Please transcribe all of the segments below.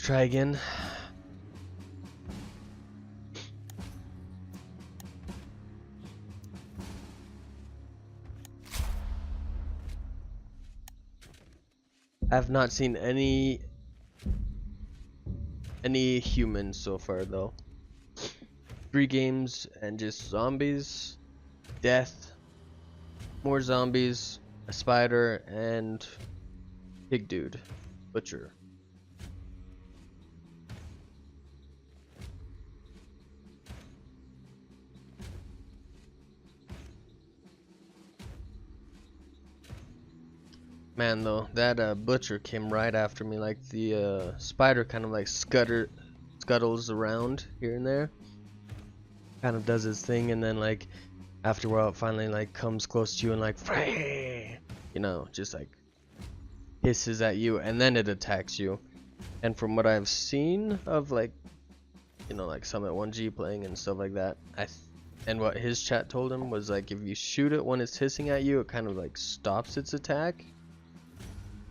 try again. I have not seen any humans so far though. 3 games and just zombies, death, more zombies, a spider, and pig dude, butcher. Man, though, that butcher came right after me. Like the spider kind of like scuttles around here and there, kind of does his thing, and then like after a while it finally like comes close to you and like, you know, just like hisses at you, and then it attacks you. And from what I've seen of like, you know, like some at 1G playing and stuff like that, and what his chat told him was like if you shoot it when it's hissing at you, it kind of like stops its attack.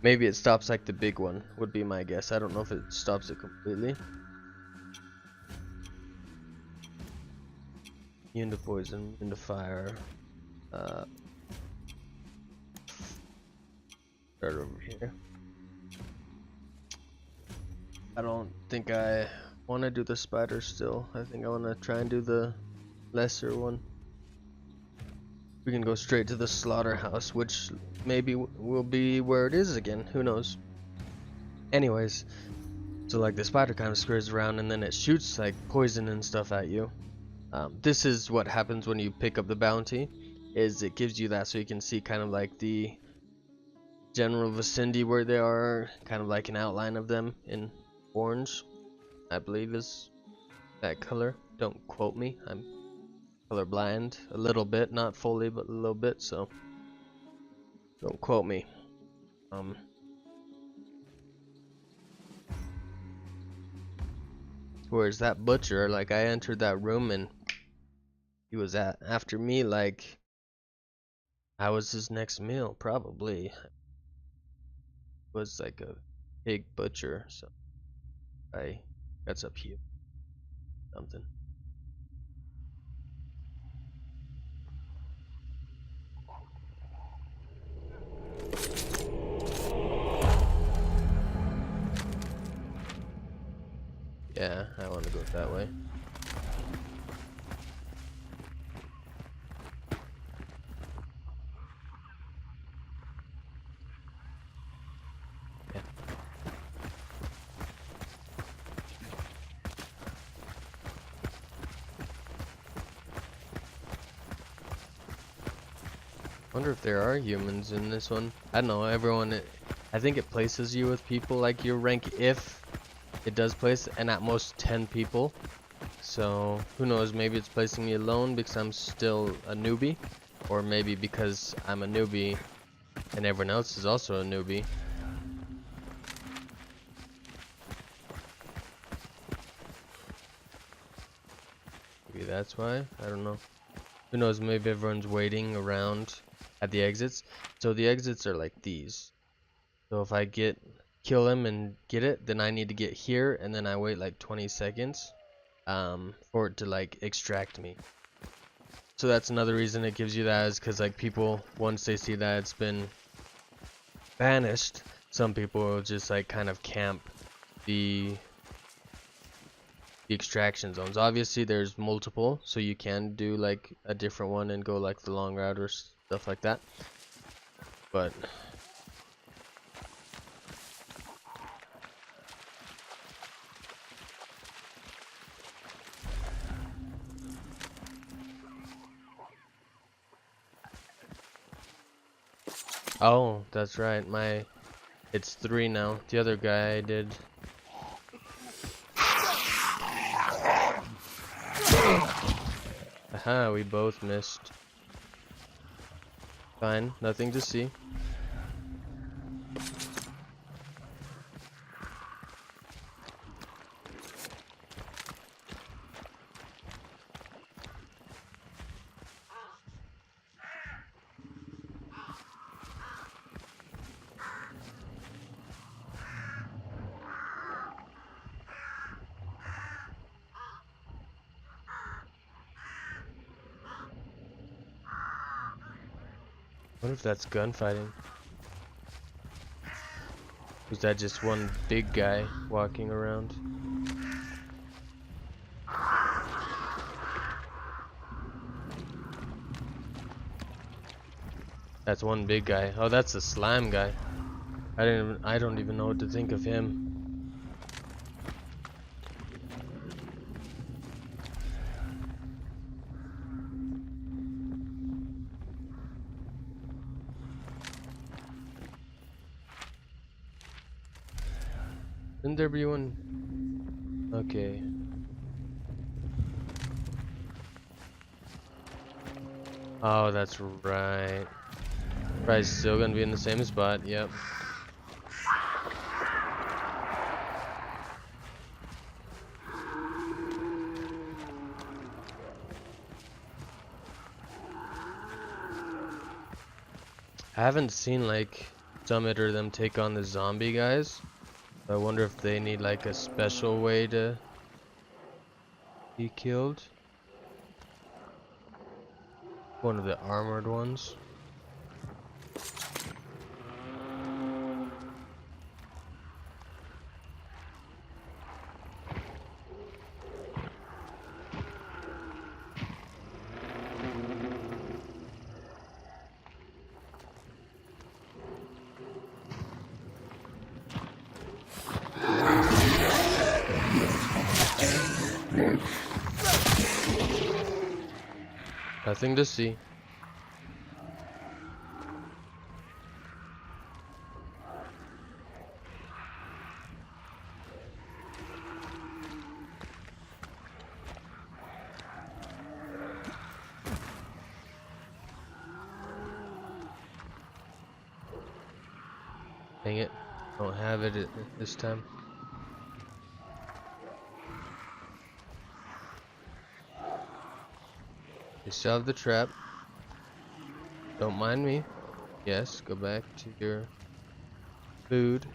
Maybe it stops like the big one, would be my guess. I don't know if it stops it completely. Into poison, into fire. Start over here. I don't think I want to do the spider still. I think I want to try and do the lesser one. We can go straight to the slaughterhouse, which maybe will be where it is again. Who knows? Anyways, so like the spider kind of scurries around and then it shoots like poison and stuff at you. This is what happens when you pick up the bounty, is it gives you that so you can see kind of like the general vicinity where they are, kind of like an outline of them in orange, I believe is that color. Don't quote me, I'm colorblind a little bit, not fully but a little bit, so don't quote me. Whereas that butcher, like I entered that room and he was after me like I was his next meal, probably. Was like a big butcher, so I that's up here. Something. Yeah, I want to go that way. Yeah. Wonder if there are humans in this one. I don't know. I think it places you with people like your rank if it does place, and at most 10 people. So who knows? Maybe it's placing me alone because I'm still a newbie, or maybe because I'm a newbie and everyone else is also a newbie. Maybe that's why. I don't know. Who knows? Maybe everyone's waiting around at the exits. So the exits are like these. So if I kill him and get it, then I need to get here, and then I wait like 20 seconds for it to like extract me. So that's another reason it gives you that, is because like people, once they see that it's been banished, some people will just like kind of camp the extraction zones. Obviously there's multiple, so you can do like a different one and go like the long route or stuff like that, but oh, that's right, it's 3 now. The other guy I did. Aha, we both missed. Fine, nothing to see. What if that's gunfighting? Was that just one big guy walking around? That's one big guy. Oh, that's the slime guy. I don't even know what to think of him. Shouldn't there be one? Okay. Oh, that's right. Probably still gonna be in the same spot. Yep. I haven't seen like Summit or them take on the zombie guys. I wonder if they need like a special way to be killed. One of the armored ones. Nothing to see. Dang it. Don't have it this time. You still have the trap. Don't mind me. Yes, go back to your food.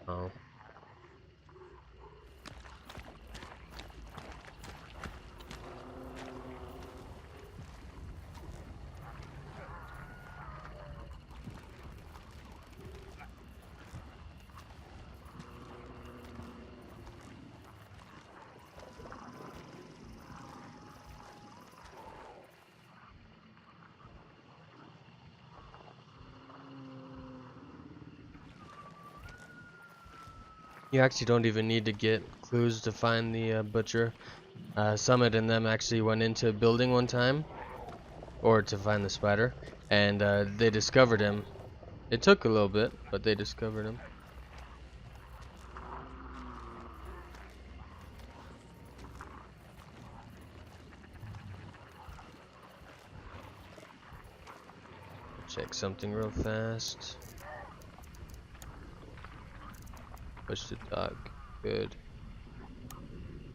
Oh. You actually don't even need to get clues to find the butcher. Summit and them actually went into a building one time, or to find the spider, and they discovered him. It took a little bit, but they discovered him. Check something real fast. Push to talk. Good.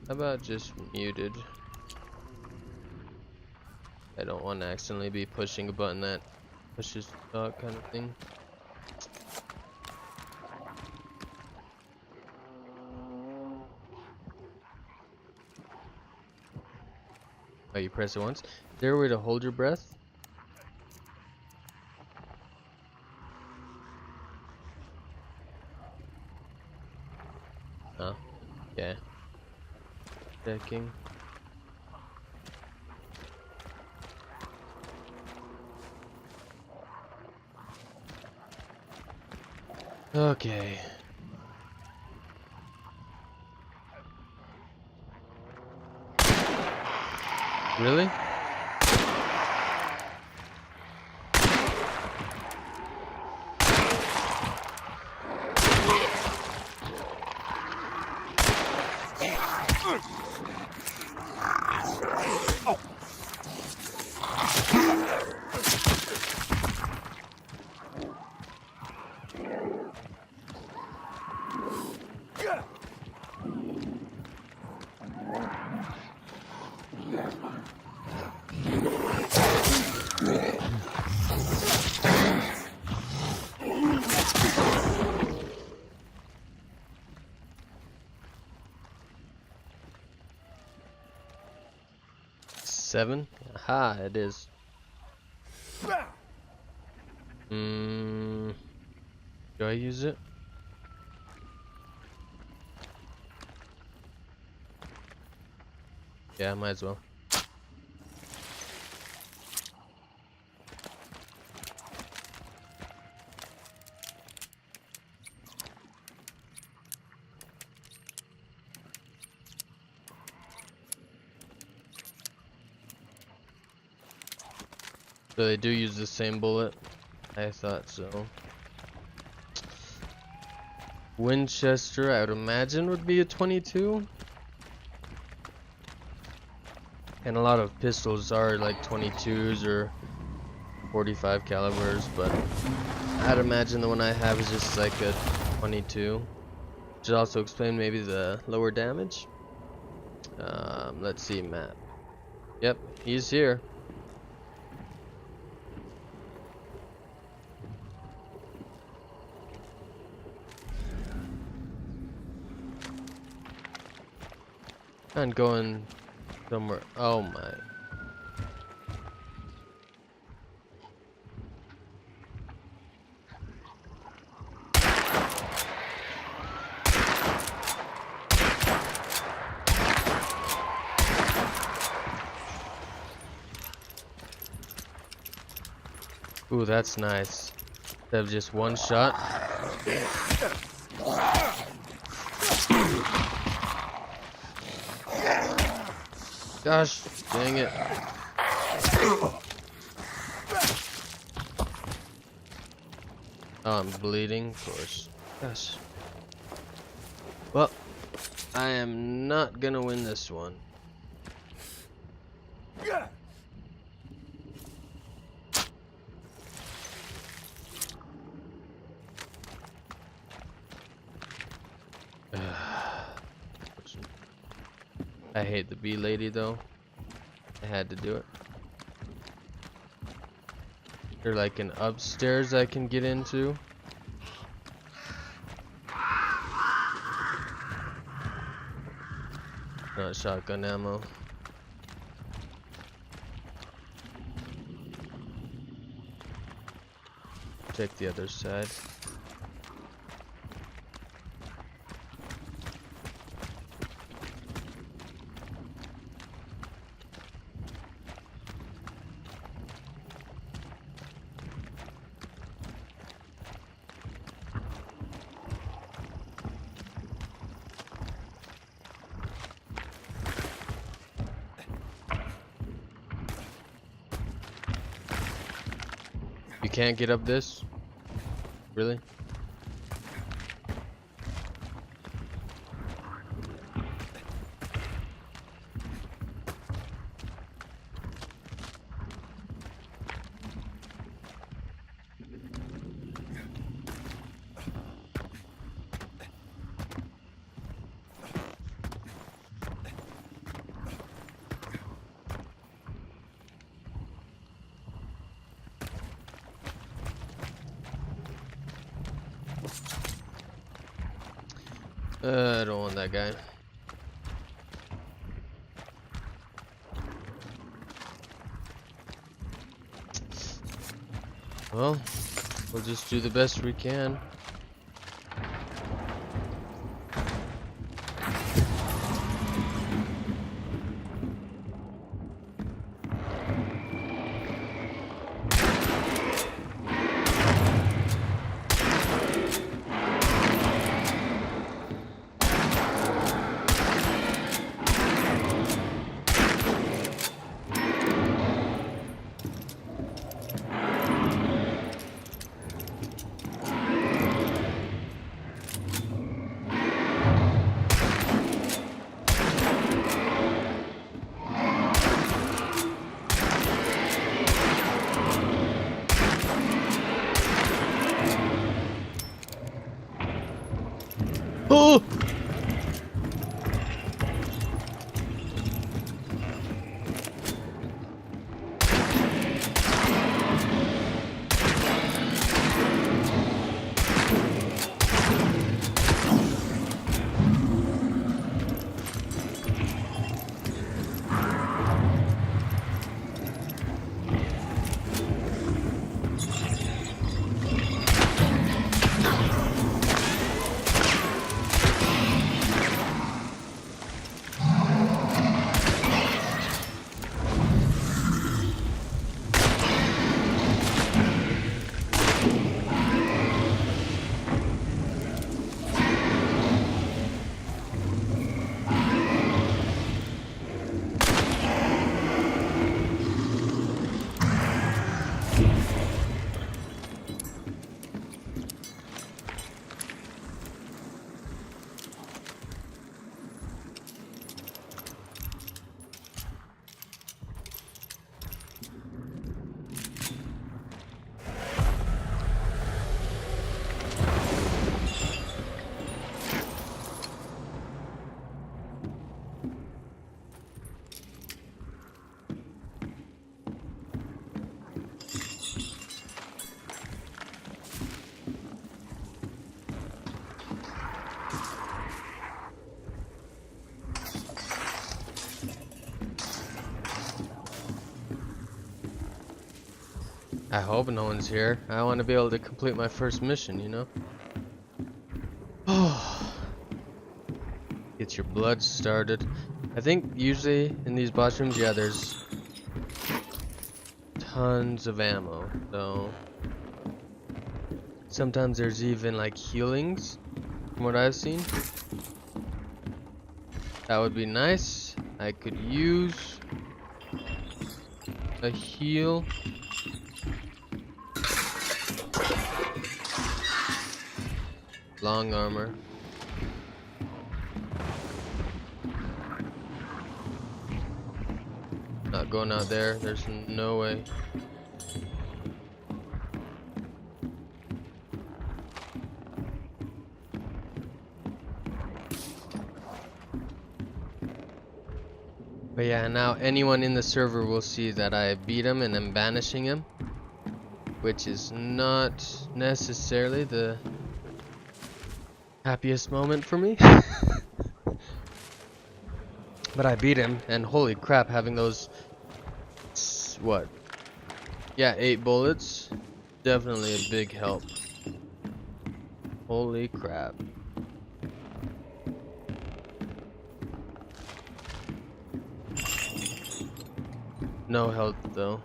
How about just muted? I don't want to accidentally be pushing a button that pushes to talk kind of thing. Oh, you press it once? Is there a way to hold your breath? Oh, yeah. Checking. Okay. Really? 7? Aha, it is. Do I use it? Yeah, might as well. So they do use the same bullet? I thought so. Winchester, I would imagine, would be a 22. And a lot of pistols are like 22s or 45 calibers, but I'd imagine the one I have is just like a 22. Should also explain maybe the lower damage. Let's see, map. Yep, he's here. And going somewhere. Oh my. Ooh, that's nice. Instead of just one shot. Gosh, dang it. Oh, I'm bleeding, of course. Gosh. Well, I am not gonna win this one. I hate the bee lady though. I had to do it. There's like an upstairs I can get into. Not shotgun ammo. Take the other side. You can't get up this? Really? I don't want that guy. Well, we'll just do the best we can. Oh! I hope no one's here. I want to be able to complete my first mission, you know? Oh. Get your blood started. I think usually in these boss rooms, yeah, there's tons of ammo. So sometimes there's even like healings, from what I've seen. That would be nice. I could use a heal. Long armor. Not going out there. There's no way. But yeah, now anyone in the server will see that I beat him and I'm banishing him, which is not necessarily the happiest moment for me. But I beat him, and holy crap, having those, what? Yeah, 8 bullets, definitely a big help. Holy crap. No health though.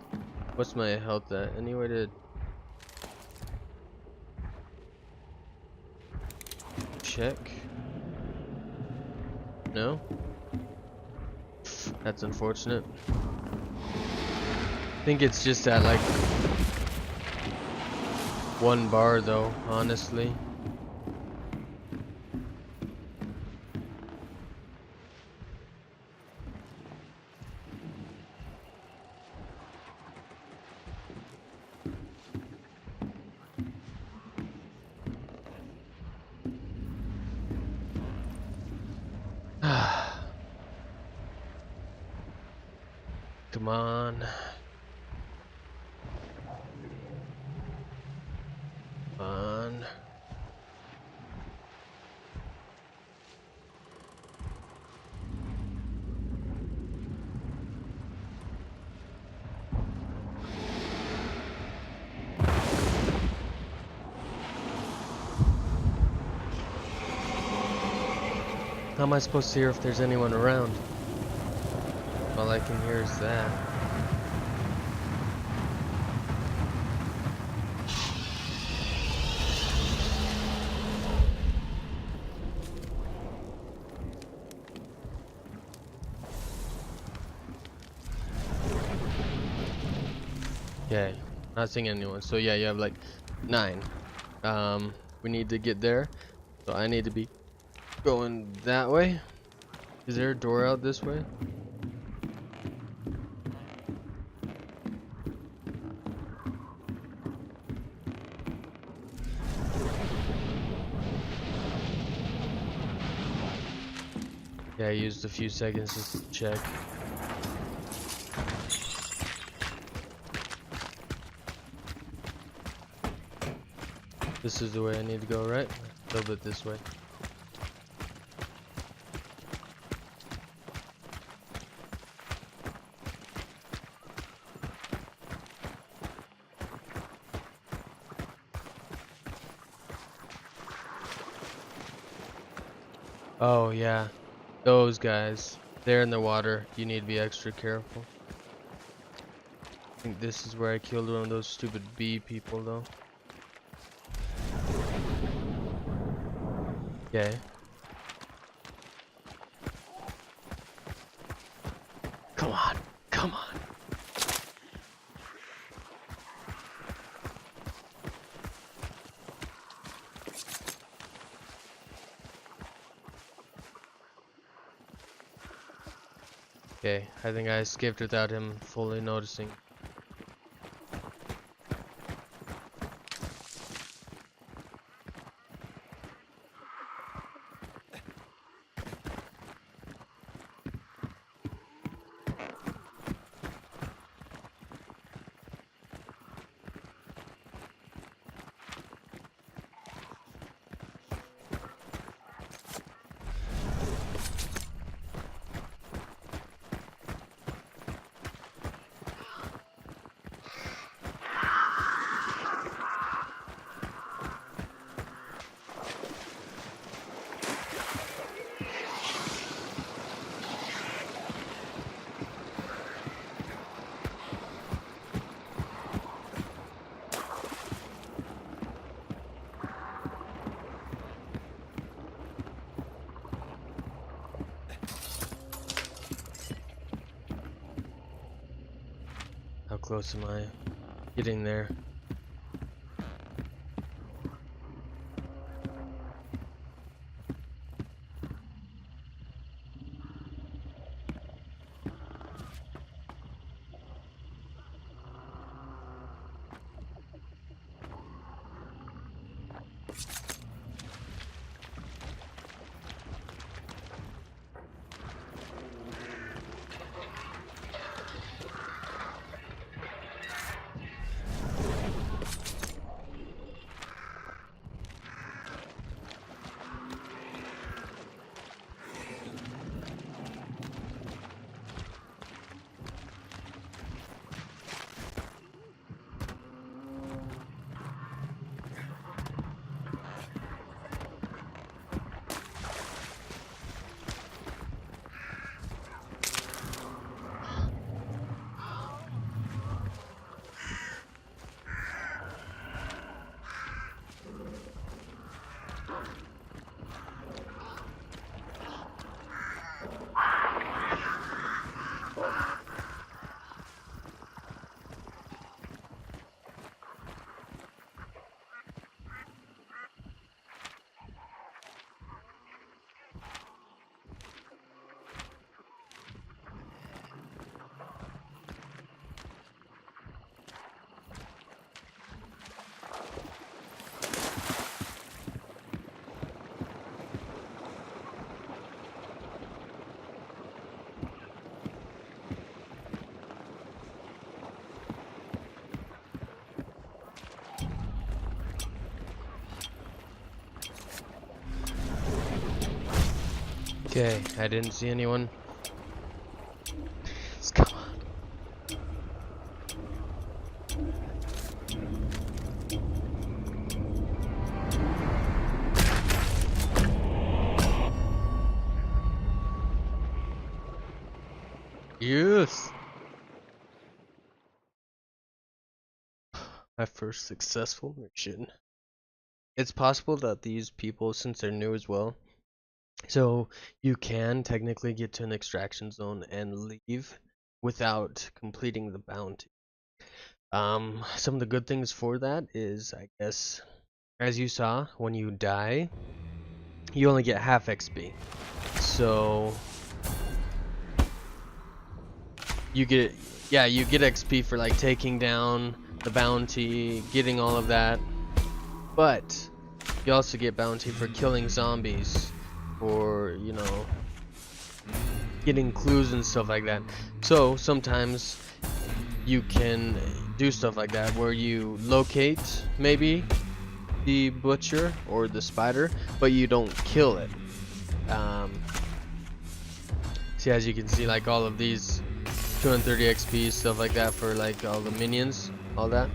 What's my health at? Anywhere to check? No? That's unfortunate. I think it's just at like 1 bar though, honestly. Come on. Come on. How am I supposed to hear if there's anyone around? All I can hear is that. Okay, not seeing anyone. So yeah, you have like 9. We need to get there. So I need to be going that way. Is there a door out this way? Yeah, I used a few seconds just to check. This is the way I need to go, right? A little bit this way. Oh yeah, those guys. They're in the water. You need to be extra careful. I think this is where I killed one of those stupid bee people though. Okay. Come on, come on. Okay, I think I escaped without him fully noticing. close am I getting there? Okay, I didn't see anyone. Let's come on. Yes! My first successful mission. It's possible that these people, since they're new as well, so you can technically get to an extraction zone and leave without completing the bounty. Some of the good things for that is, I guess, as you saw, when you die, you only get half XP. So you get, yeah, you get XP for like taking down the bounty, getting all of that, but you also get bounty for killing zombies, or, you know, getting clues and stuff like that. So sometimes you can do stuff like that where you locate maybe the butcher or the spider, but you don't kill it. See, as you can see, like all of these 230 XP, stuff like that for like all the minions, all that.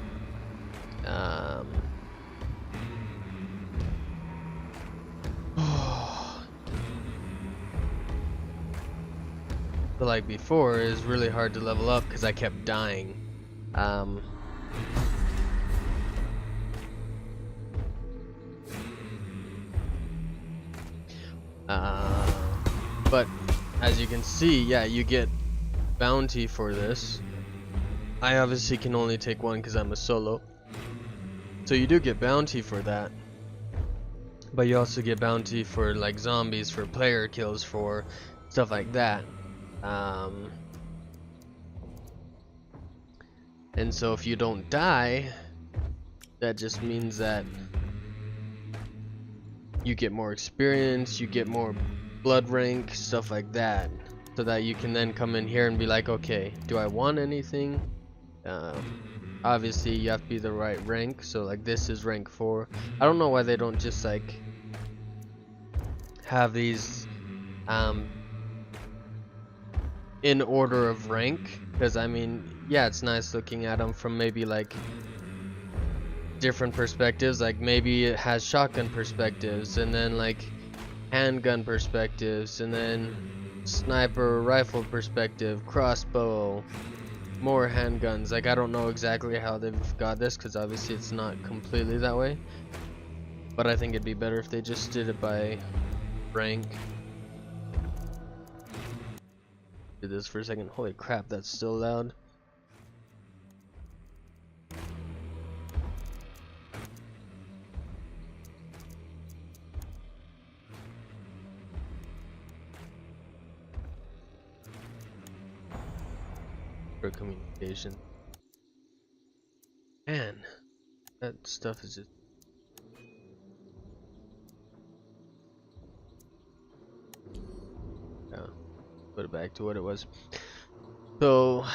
But like before, it was really hard to level up because I kept dying. But as you can see, yeah, you get bounty for this. I obviously can only take one because I'm a solo. So you do get bounty for that. But you also get bounty for like zombies, for player kills, for stuff like that. And so if you don't die, that just means that you get more experience, you get more blood rank, stuff like that, so that you can then come in here and be like, okay, do I want anything? Obviously you have to be the right rank, so like this is rank 4. I don't know why they don't just like have these in order of rank, because I mean, yeah, it's nice looking at them from maybe like different perspectives, like maybe it has shotgun perspectives, and then like handgun perspectives, and then sniper rifle perspective, crossbow, more handguns. Like I don't know exactly how they've got this, because obviously it's not completely that way, but I think it'd be better if they just did it by rank. Do this for a second. Holy crap, that's still loud. for communication. Man, that stuff is just... Yeah, put it back to what it was. So,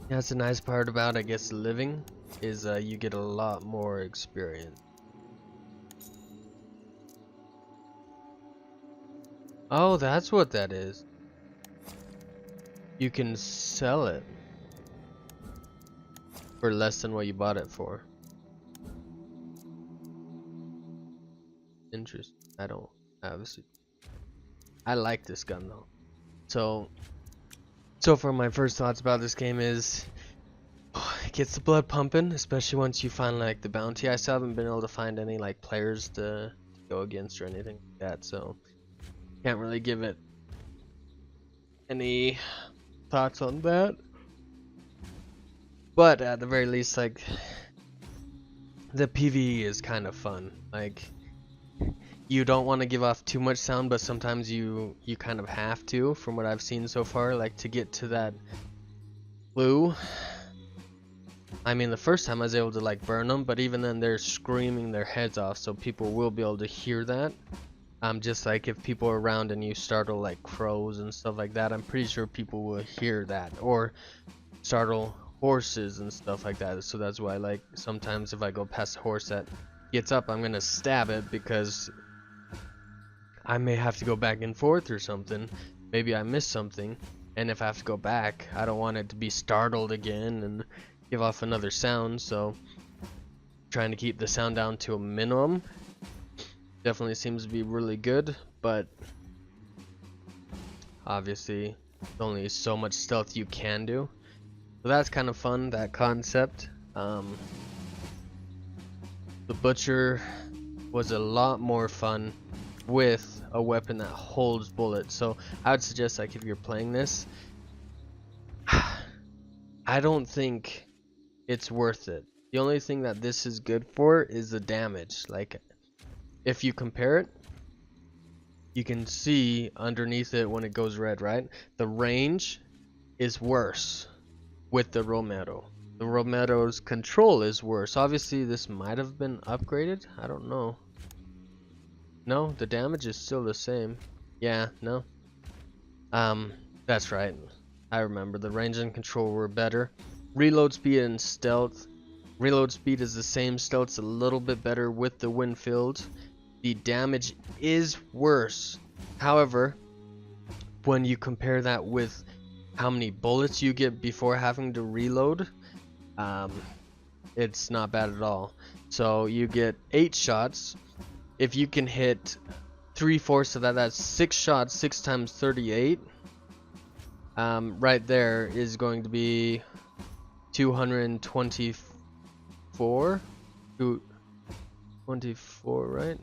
that's the nice part about, I guess, living, is you get a lot more experience. Oh, that's what that is. You can sell it for less than what you bought it for. Interesting. I don't obviously. I like this gun though. So far my first thoughts about this game is it gets the blood pumping, especially once you find like the bounty. I still haven't been able to find any like players to go against or anything like that, so can't really give it any thoughts on that. But at the very least, like, the PvE is kind of fun. Like, you don't want to give off too much sound, but sometimes you kind of have to, from what I've seen so far, like, to get to that blue. I mean, the first time I was able to, like, burn them, but even then they're screaming their heads off, so people will be able to hear that. Just like if people are around and you startle, like, crows and stuff like that, I'm pretty sure people will hear that, or startle horses and stuff like that. So that's why, like, sometimes if I go past a horse that gets up, I'm gonna stab it because I may have to go back and forth or something. Maybe I missed something, and if I have to go back, I don't want it to be startled again and give off another sound. So trying to keep the sound down to a minimum definitely seems to be really good, but obviously there's only so much stealth you can do. So that's kind of fun, that concept. The butcher was a lot more fun with a weapon that holds bullets. So I would suggest, like, if you're playing this, I don't think it's worth it. The only thing that this is good for is the damage. Like, if you compare it, you can see underneath it when it goes red, right? The range is worse with the Romero. The Romero's control is worse. Obviously, this might have been upgraded. I don't know. No, the damage is still the same. Yeah, no. That's right. I remember the range and control were better. Reload speed and stealth. Reload speed is the same. Stealth's a little bit better with the Winfield. The damage is worse. However, when you compare that with how many bullets you get before having to reload, it's not bad at all. So you get 8 shots. If you can hit 3/4 of that, that's 6 shots. 6 times 38. Right there is going to be 224. 224, right?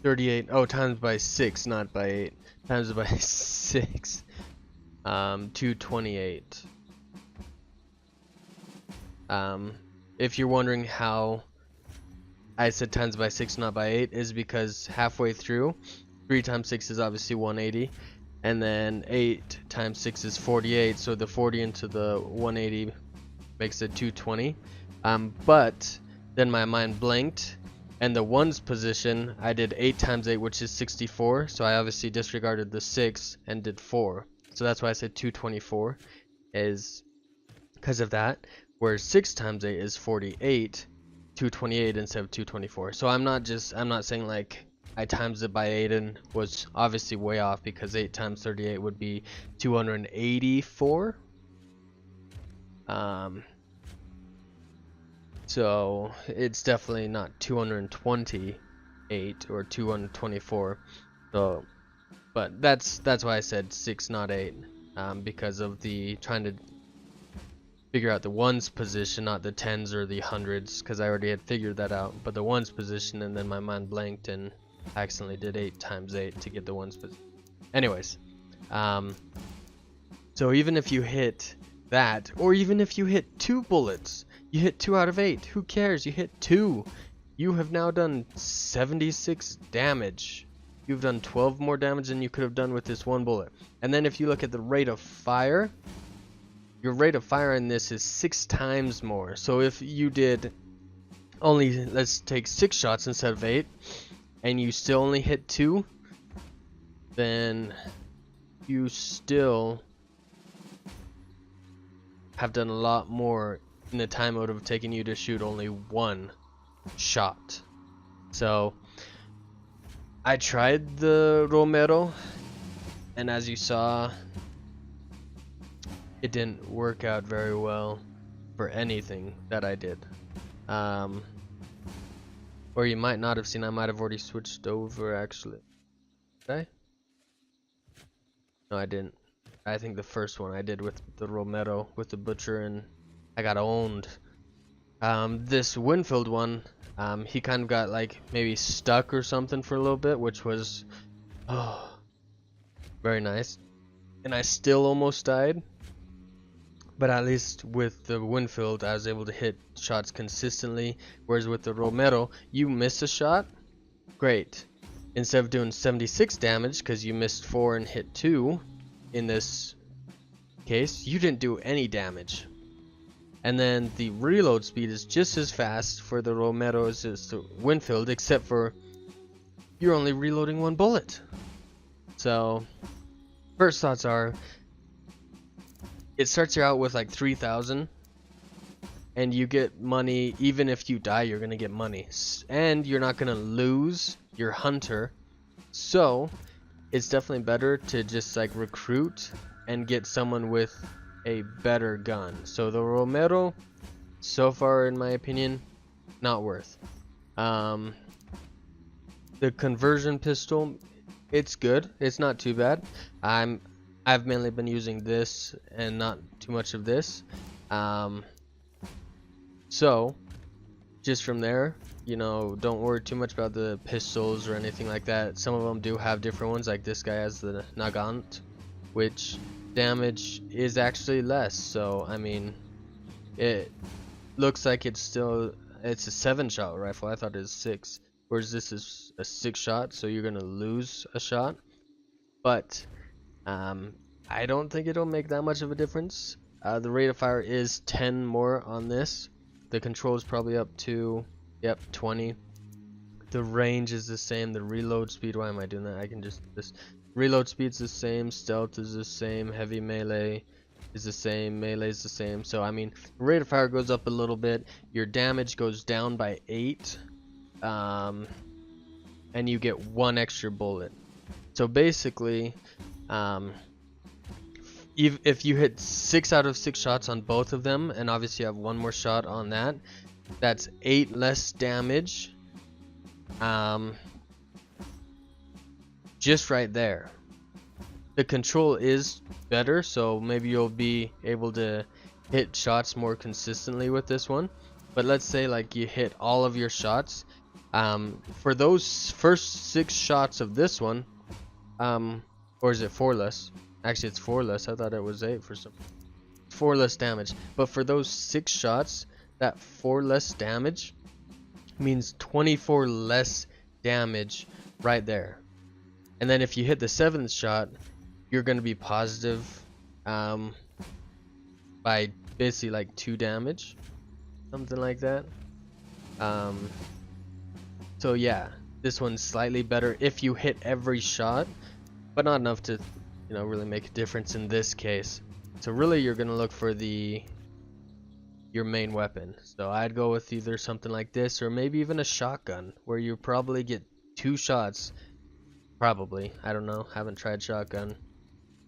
38. Oh, times by 6, not by 8. Times by 6. 228. If you're wondering how I said times by 6, not by 8, is because halfway through, 3 times 6 is obviously 180, and then 8 times 6 is 48, so the 40 into the 180 makes it 220. But then my mind blanked, and the ones position, I did 8 times 8, which is 64, so I obviously disregarded the 6 and did 4. So that's why I said 224, is because of that. Whereas 6 times 8 is 48, 228 instead of 224. So I'm not saying like I times it by 8 and was obviously way off, because 8 times 38 would be 284. So it's definitely not 228 or 224. So, but that's why I said 6, not 8, because of the trying to figure out the ones position, not the tens or the hundreds, because I already had figured that out, but the ones position, and then my mind blanked and I accidentally did 8 times 8 to get the ones position. Anyways, so even if you hit that, or even if you hit 2 bullets, you hit 2 out of 8, who cares? You hit 2. You have now done 76 damage. you've done 12 more damage than you could have done with this one bullet. And then if you look at the rate of fire, your rate of fire in this is 6 times more. So if you did only, let's take 6 shots instead of 8, and you still only hit 2, then you still have done a lot more in the time it would have taken you to shoot only 1 shot. So I tried the Romero, and as you saw, it didn't work out very well for anything that I did. Or you might not have seen, I might have already switched over actually. Did I? No, I didn't. I think the first one I did with the Romero, with the Butcher, and I got owned. This Winfield one, he kind of got like maybe stuck or something for a little bit, which was very nice. And I still almost died, but at least with the Winfield I was able to hit shots consistently, whereas with the Romero, you miss a shot, great. Instead of doing 76 damage because you missed 4 and hit 2 in this case, you didn't do any damage. And then the reload speed is just as fast for the Romero as the Winfield, except for you're only reloading 1 bullet. So first thoughts are, it starts you out with like 3,000, and you get money. Even if you die, you're gonna get money, and you're not gonna lose your hunter. So it's definitely better to just like recruit and get someone with a better gun. So the Romero, so far in my opinion, not worth. The conversion pistol, it's good, it's not too bad. I've mainly been using this and not too much of this. So just from there, you know, don't worry too much about the pistols or anything like that. Some of them do have different ones, like this guy has the Nagant, which damage is actually less. So I mean, it looks like it's a 7-shot rifle. I thought it was 6, whereas this is a 6-shot, so you're gonna lose a shot. But I don't think it'll make that much of a difference. The rate of fire is 10 more on this. The control is probably up to 20. The range is the same. The reload speed, why am I doing that? I can just this. Reload speed's the same. Stealth is the same. Heavy melee is the same. Melee is the same. So I mean, the rate of fire goes up a little bit. Your damage goes down by 8, and you get 1 extra bullet. So basically, if you hit 6 out of 6 shots on both of them, and obviously you have 1 more shot on that, that's 8 less damage. Just right there. The control is better, so maybe you'll be able to hit shots more consistently with this one. But let's say like you hit all of your shots. For those first 6 shots of this one, or is it 4 less? Actually, it's 4 less. I thought it was 8 for some. 4 less damage. But for those 6 shots, that 4 less damage means 24 less damage right there. And then if you hit the 7th shot, you're going to be positive by basically like 2 damage, something like that. So yeah, this one's slightly better if you hit every shot, but not enough to, you know, really make a difference in this case. So really you're going to look for your main weapon. So I'd go with either something like this, or maybe even a shotgun, where you probably get 2 shots. Probably, I don't know, haven't tried shotgun.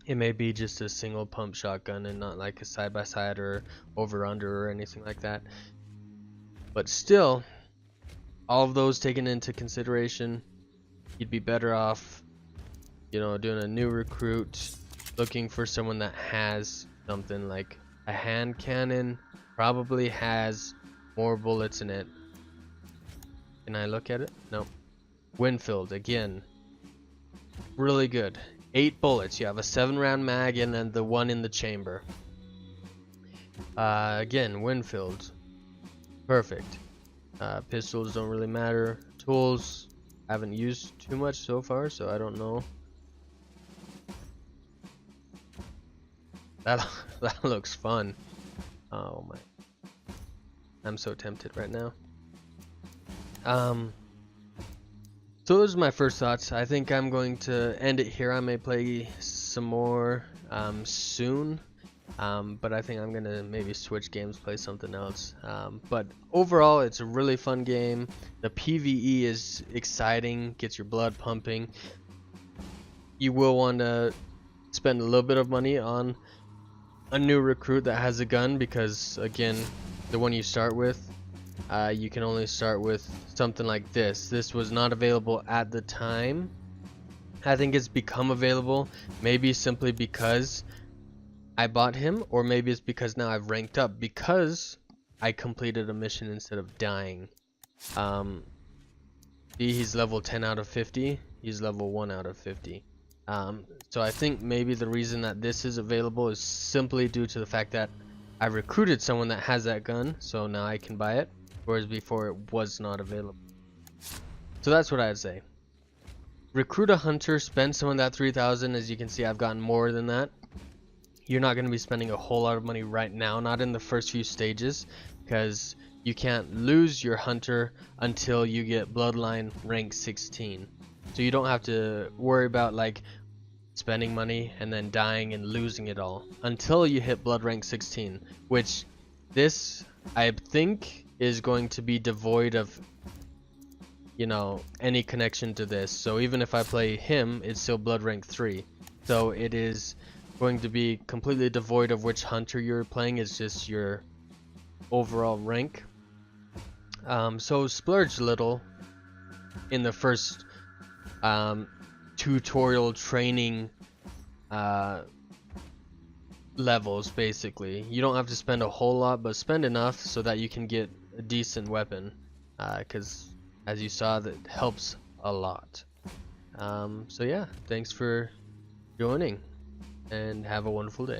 It may be just a single pump shotgun and not like a side-by-side or over-under or anything like that. But still, all of those taken into consideration, you'd be better off, you know, doing a new recruit, looking for someone that has something like a hand cannon. Probably has more bullets in it. Can I look at it? No. Winfield, again, really good. 8 bullets. You have a 7-round mag and then the one in the chamber. Again, Winfield, perfect. Pistols don't really matter. Tools, I haven't used too much so far, so I don't know. That that looks fun. Oh my. I'm so tempted right now. So those are my first thoughts. I think I'm going to end it here. I may play some more soon. But I think I'm gonna maybe switch games, play something else. But overall, it's a really fun game. The PvE is exciting, gets your blood pumping. You will want to spend a little bit of money on a new recruit that has a gun, because again, the one you start with, you can only start with something like this. This was not available at the time. I think it's become available, maybe simply because I bought him, or maybe it's because now I've ranked up because I completed a mission instead of dying. See, he's level 10 out of 50. He's level 1 out of 50. So I think maybe the reason that this is available is simply due to the fact that I recruited someone that has that gun, so now I can buy it, whereas before it was not available. So that's what I'd say. Recruit a hunter, spend some of that 3,000. As you can see, I've gotten more than that. You're not going to be spending a whole lot of money right now, not in the first few stages, because you can't lose your hunter until you get bloodline rank 16. So you don't have to worry about like spending money and then dying and losing it all until you hit blood rank 16, which this I think is going to be devoid of, you know, any connection to this. So even if I play him, it's still blood rank 3. So it is going to be completely devoid of which hunter you're playing. It's just your overall rank. So splurge a little in the first tutorial training levels. Basically, you don't have to spend a whole lot, but spend enough so that you can get a decent weapon, because as you saw, that helps a lot. So yeah, thanks for joining, and have a wonderful day.